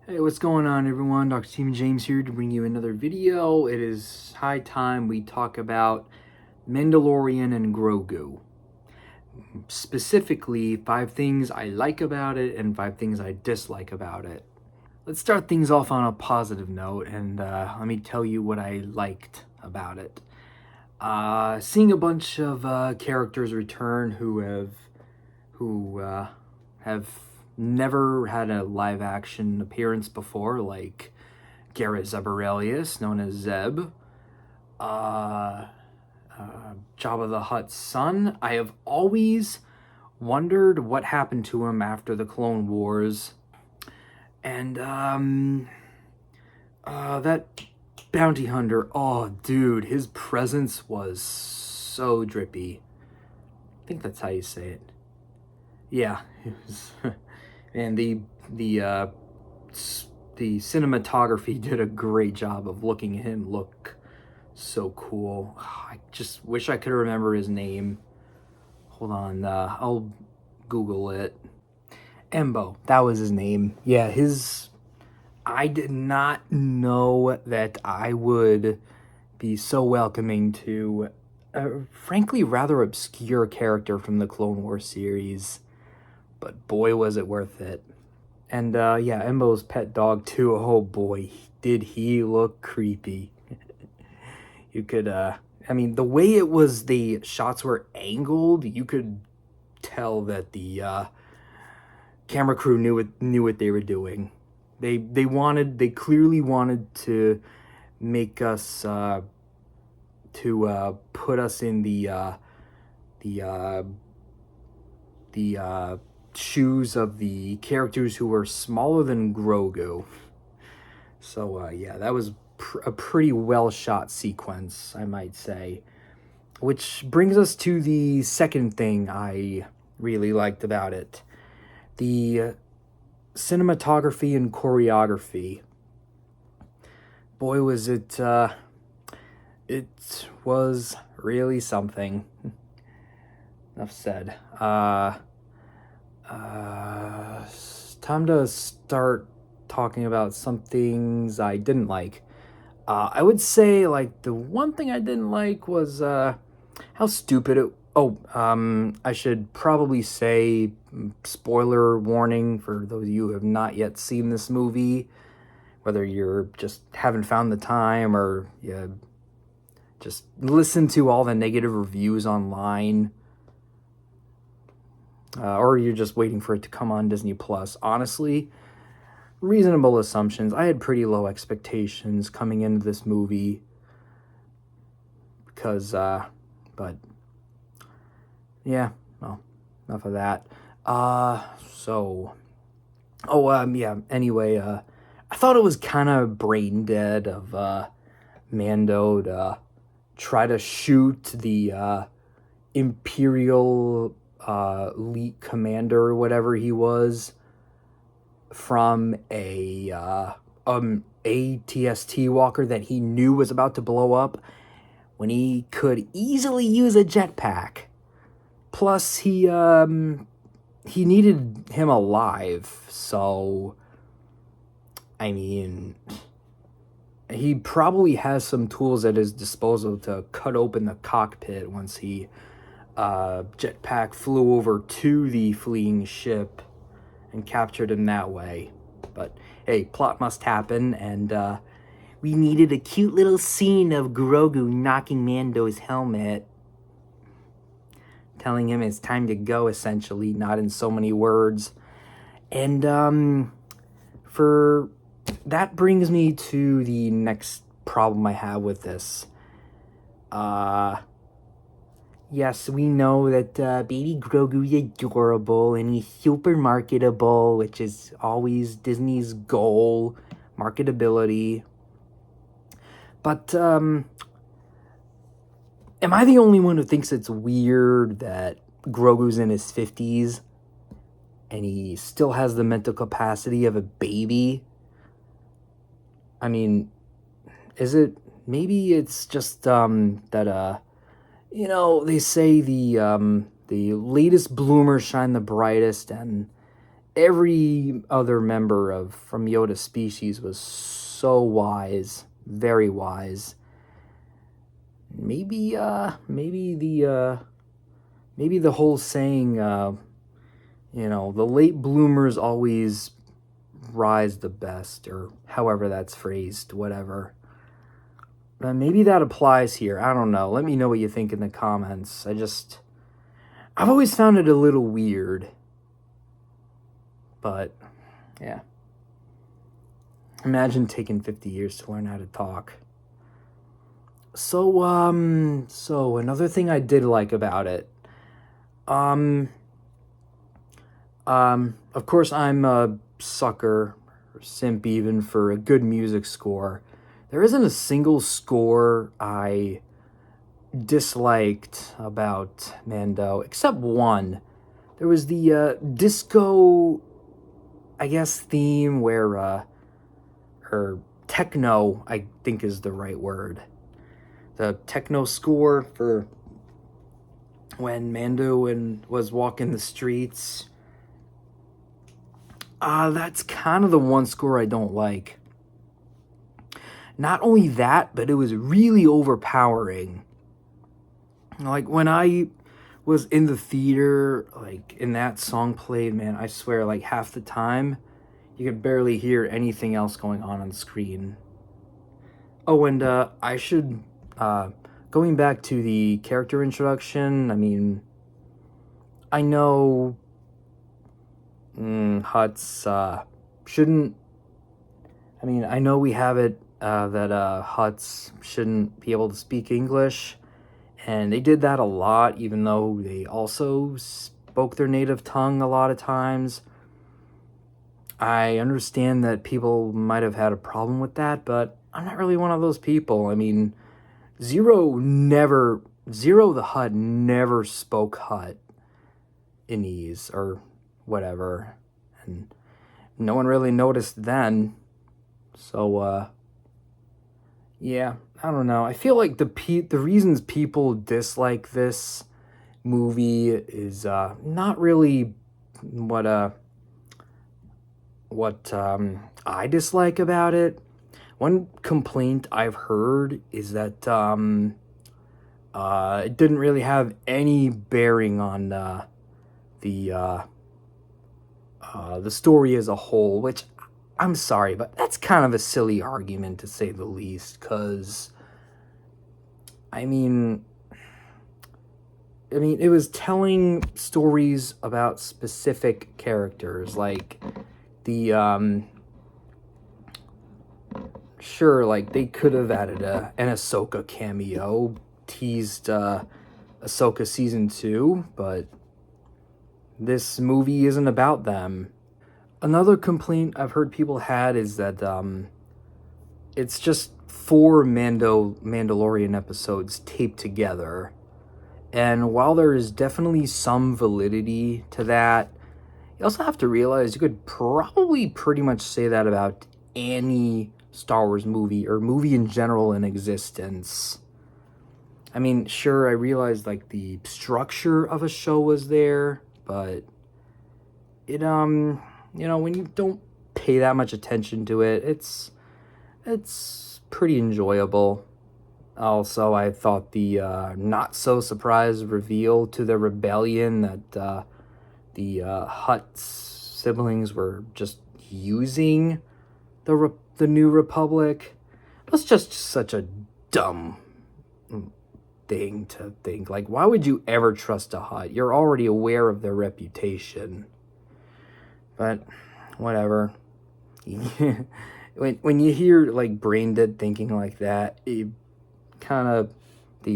Hey, what's going on, everyone? Dr. Stephen James here to bring you another video. It is high time we talk about Mandalorian and Grogu. Specifically, 5 things I like about it and 5 things I dislike about it. Let's start things off on a positive note, and let me tell you what I liked about it. Seeing a bunch of characters return who have never had a live action appearance before, like Garrett Zebarelius, known as Zeb, uh, Jabba the Hutt's son. I have always wondered what happened to him after the Clone Wars, and that bounty hunter. Oh, dude, his presence was so drippy. I think that's how you say it. Yeah, it was. And the cinematography did a great job of looking at him look so cool. I just wish I could remember his name. Hold on, I'll Google it. Embo, that was his name. Yeah, I did not know that I would be so welcoming to a frankly rather obscure character from the Clone Wars series, but boy was it worth it. And yeah, Embo's pet dog too. Oh boy, did he look creepy. You could, I mean, the way the shots were angled, you could tell that the camera crew knew what they were doing. They clearly wanted to make us to put us in the shoes of the characters who were smaller than Grogu. So yeah, that was a pretty well shot sequence, I might say. Which brings us to the second thing I really liked about it. The cinematography and choreography. Boy, was it was really something. Enough said. Time to start talking about some things I didn't like. I would say, like, the one thing I didn't like was how stupid it. Oh, I should probably say, spoiler warning for those of you who have not yet seen this movie, whether you're just haven't found the time or you just listen to all the negative reviews online. Or you're just waiting for it to come on Disney Plus. Honestly, reasonable assumptions. I had pretty low expectations coming into this movie because, but yeah, well, enough of that. Yeah. Anyway, I thought it was kind of brain dead of Mando to try to shoot the Imperial elite commander or whatever he was from a ATST walker that he knew was about to blow up when he could easily use a jetpack. Plus he needed him alive, so I mean, he probably has some tools at his disposal to cut open the cockpit once he jetpack flew over to the fleeing ship and captured him that way. But hey, plot must happen, and we needed a cute little scene of Grogu knocking Mando's helmet, telling him it's time to go, essentially, not in so many words. And for that brings me to the next problem I have with this. Yes, we know that baby Grogu is adorable and he's super marketable, which is always Disney's goal, marketability. But am I the only one who thinks it's weird that Grogu's in his 50s and he still has the mental capacity of a baby? I mean, maybe it's just that you know, they say the latest bloomers shine the brightest, and every other member from Yoda's species was so wise, very wise. Maybe the whole saying, the late bloomers always rise the best, or however that's phrased, whatever. Maybe that applies here. I don't know. Let me know what you think in the comments. I've always found it a little weird. But, yeah. Imagine taking 50 years to learn how to talk. So another thing I did like about it. Of course, I'm a sucker, or simp even, for a good music score. There isn't a single score I disliked about Mando, except one. There was the disco, I guess, theme where, or techno, I think is the right word. The techno score for when Mando was walking the streets. That's kind of the one score I don't like. Not only that, but it was really overpowering. Like, when I was in the theater, like, and that song played, man, I swear, like, half the time, you could barely hear anything else going on the screen. Oh, and I should, going back to the character introduction, I mean, I know Hutt's shouldn't, I mean, I know we have it that Hutts shouldn't be able to speak English, and they did that a lot, even though they also spoke their native tongue a lot of times. I understand that people might have had a problem with that, but I'm not really one of those people. I mean, Zero the Hutt never spoke Hutt-inese or whatever, and no one really noticed then. So, yeah, I don't know. I feel like the reasons people dislike this movie is not really what I dislike about it. One complaint I've heard is that it didn't really have any bearing on the story as a whole, which, I'm sorry, but that's kind of a silly argument, to say the least, because, I mean, it was telling stories about specific characters, like the, sure, like, they could have added an Ahsoka cameo, teased Ahsoka Season 2, but this movie isn't about them. Another complaint I've heard people had is that it's just 4 Mandalorian episodes taped together. And while there is definitely some validity to that, you also have to realize you could probably pretty much say that about any Star Wars movie, or movie in general in existence. I mean, sure, I realized, like, the structure of a show was there, but it, when you don't pay that much attention to it, it's pretty enjoyable. Also, I thought the not-so-surprise reveal to the rebellion that the Hutt siblings were just using the New Republic was just such a dumb thing to think. Like, why would you ever trust a Hutt? You're already aware of their reputation. But whatever. when you hear, like, brain dead thinking like that, the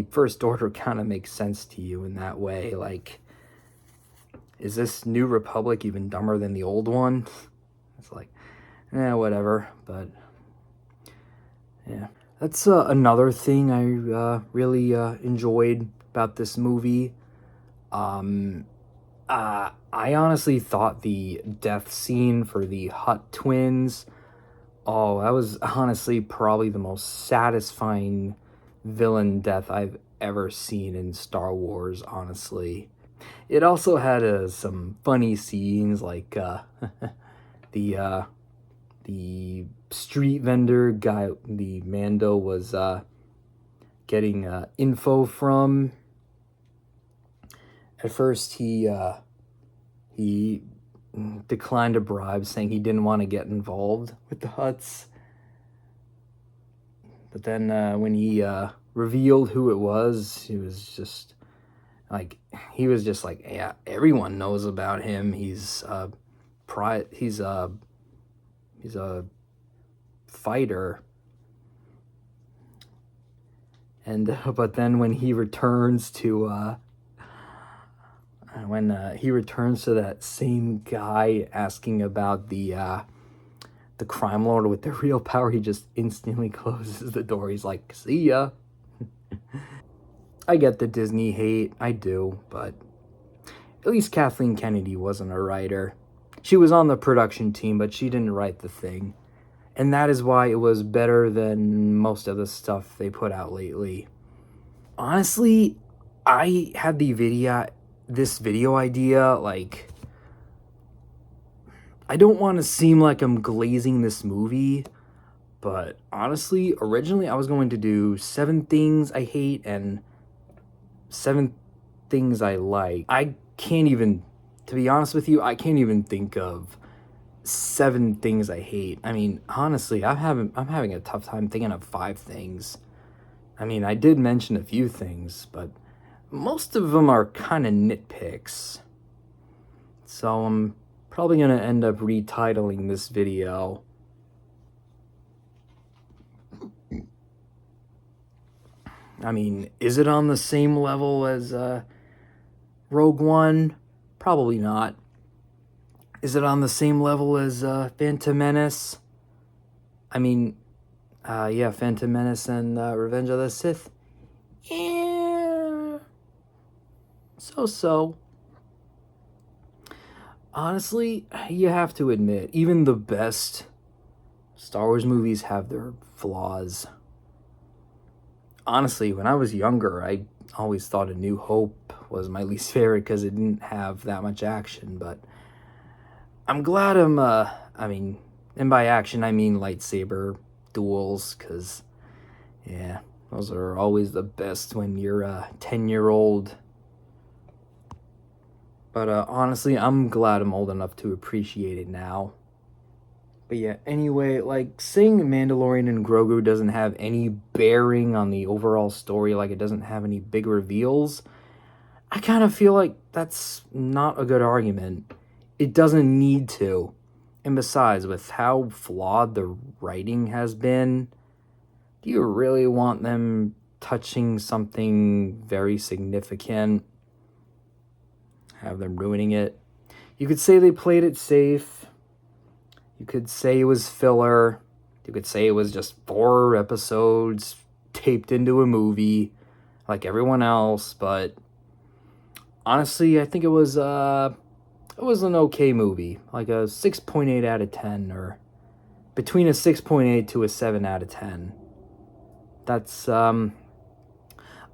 First Order kind of makes sense to you in that way. Like, is this New Republic even dumber than the old one? It's like, whatever. But yeah, that's another thing I really enjoyed about this movie. I honestly thought the death scene for the Hutt twins, that was honestly probably the most satisfying villain death I've ever seen in Star Wars, honestly. It also had some funny scenes, like the street vendor guy, the Mando was getting info from. At first, he declined a bribe, saying he didn't want to get involved with the Hutts. But then when he revealed who it was, he was just like, yeah, everyone knows about him. He's a fighter. And but then when he returns to that same guy asking about the crime lord with the real power, he just instantly closes the door. He's like, see ya. I get the Disney hate, I do, but at least Kathleen Kennedy wasn't a writer. She was on the production team, but she didn't write the thing. And that is why it was better than most of the stuff they put out lately. Honestly, I had this video idea, like, I don't want to seem like I'm glazing this movie, but honestly, originally I was going to do 7 things I hate and 7 things I like. To be honest with you, I can't even think of 7 things I hate. I mean, honestly, I'm having a tough time thinking of 5 things. I mean, I did mention a few things, but most of them are kind of nitpicks. So I'm probably going to end up retitling this video. I mean, is it on the same level as Rogue One? Probably not. Is it on the same level as Phantom Menace? I mean, yeah, Phantom Menace and Revenge of the Sith. Yeah. So. Honestly, you have to admit, even the best Star Wars movies have their flaws. Honestly, when I was younger, I always thought A New Hope was my least favorite because it didn't have that much action, but I'm glad and by action I mean lightsaber duels, because, yeah, those are always the best when you're a 10-year-old. But honestly, I'm glad I'm old enough to appreciate it now. But yeah, anyway, like, saying Mandalorian and Grogu doesn't have any bearing on the overall story, like it doesn't have any big reveals, I kind of feel like that's not a good argument. It doesn't need to. And besides, with how flawed the writing has been, do you really want them touching something very significant? Have them ruining it? You could say they played it safe. You could say it was filler. You could say it was just 4 episodes taped into a movie like everyone else, but honestly, I think it was an okay movie, like a 6.8 out of 10, or between a 6.8 to a 7 out of 10. That's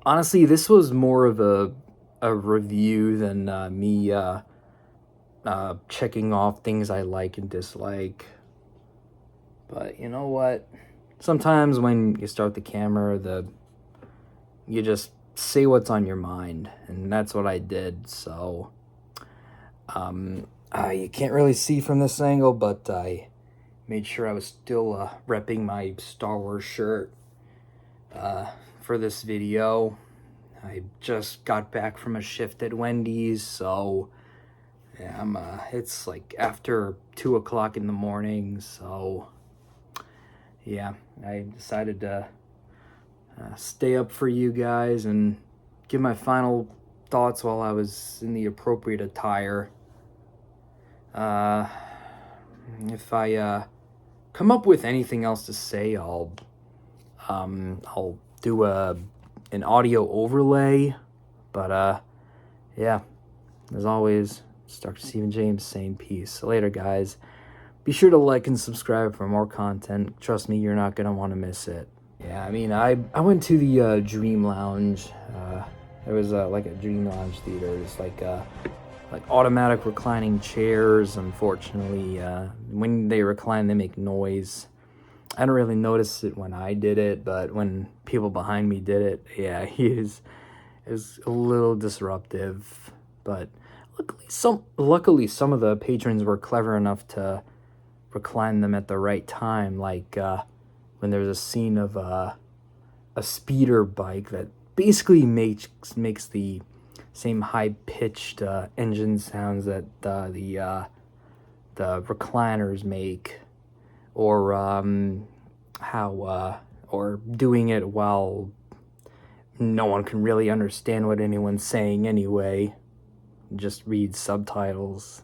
honestly, this was more of a review than me checking off things I like and dislike. But you know what? Sometimes when you start the camera, you just say what's on your mind, and that's what I did. So you can't really see from this angle, but I made sure I was still repping my Star Wars shirt for this video. I just got back from a shift at Wendy's, so yeah, it's like after 2 o'clock in the morning, so yeah, I decided to stay up for you guys and give my final thoughts while I was in the appropriate attire. If I come up with anything else to say, I'll do an audio overlay. But yeah, as always, it's Dr. Stephen James saying peace. Later, guys. Be sure to like and subscribe for more content. Trust me, you're not gonna want to miss it. Yeah, I mean, I went to the Dream Lounge It was like a Dream Lounge theater. It's like automatic reclining chairs. Unfortunately, when they recline, they make noise. I didn't really notice it when I did it, but when people behind me did it, yeah, it was a little disruptive. But luckily some of the patrons were clever enough to recline them at the right time, like when there's a scene of a speeder bike that basically makes the same high-pitched engine sounds that the recliners make, or or doing it while no one can really understand what anyone's saying anyway. Just read subtitles.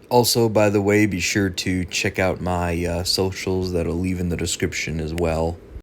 Also, by the way, be sure to check out my socials that I'll leave in the description as well.